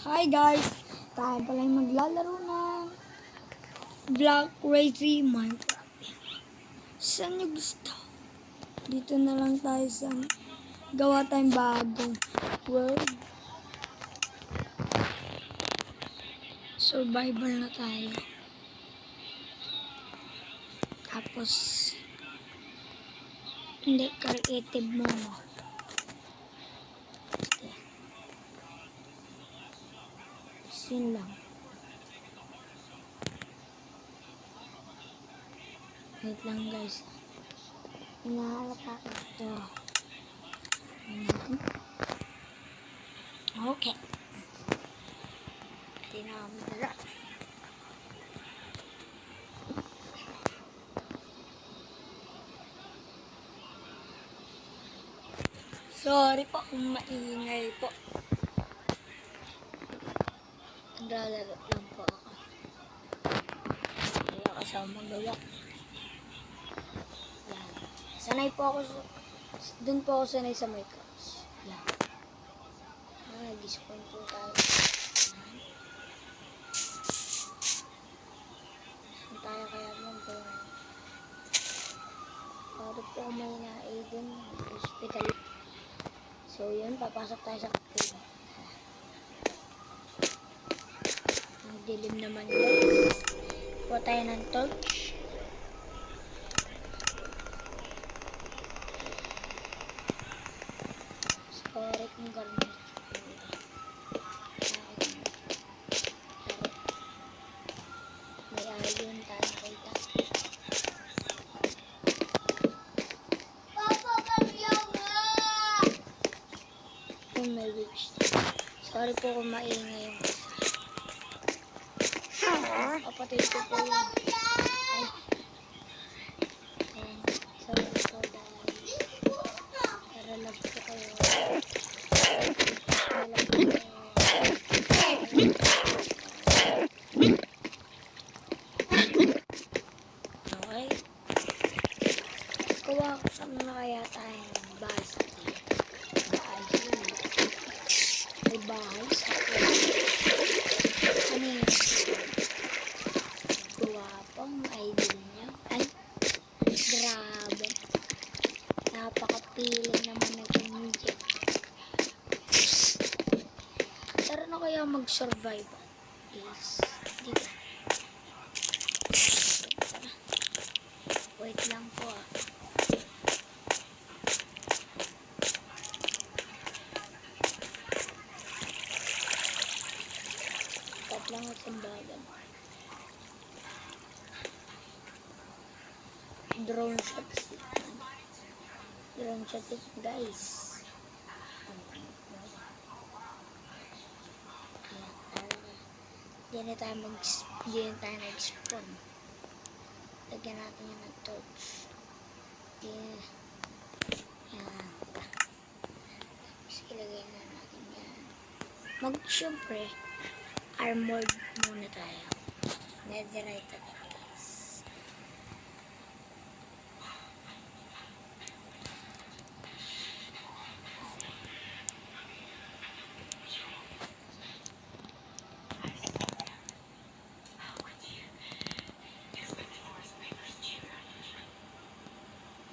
Hi guys! Tayo pala yung maglalaro ng Block Crazy Minecraft. Saan nyo gusto? Dito na lang tayo sa gawa tayong bagong world. Survival na tayo. Tapos hindi creative mode. Yun lang. Wait lang guys. Hinahalap ako ito. Okay. Hindi na kami dala. Sorry po kung maingay po. Naglalaro lang po ako. Kaya kasama gawa. Yan. Sanay po ako dun po ako sanay sa Minecraft. Yan. Nag-spawn po tayo. Saan tayo kaya mag-buhay? Para po may na-aiden hospital. So yun, papasok tayo sa cave. Ang dilim naman guys. Kuha tayo ng torch. Correct ng garnet. May iron tayo nakita. Yung may witch. Sorry po kung maingay yung kapatid ko po yun. Ay. Sorry po guys. Relax po kayo. Okay. Kuha ko sa mga kaya tayo ng bahay sa atin. May bahay sa atin. Ano yun? Kuha pang idol niya. Ay, grabe. Napaka-piling naman ng immediate. Tara na kaya mag-survive. Is dito. Wait lang po ah. Tap lang at sambagan. Drone shots. Drone shot it guys. Hindi na tayo nag-spawn. Lagyan natin yung nag-torch. Yan. Tapos ilagay na natin yan. Siyempre, armored muna tayo. Netherite agad guys.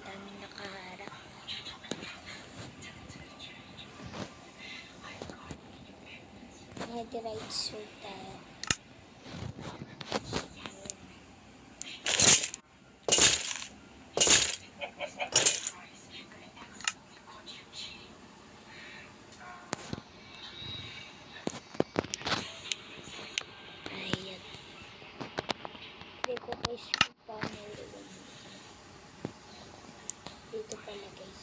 Daming nakaharap. Netherite sword tayo. Ayan. Hindi ko guys paano ilagay. Dito pala guys.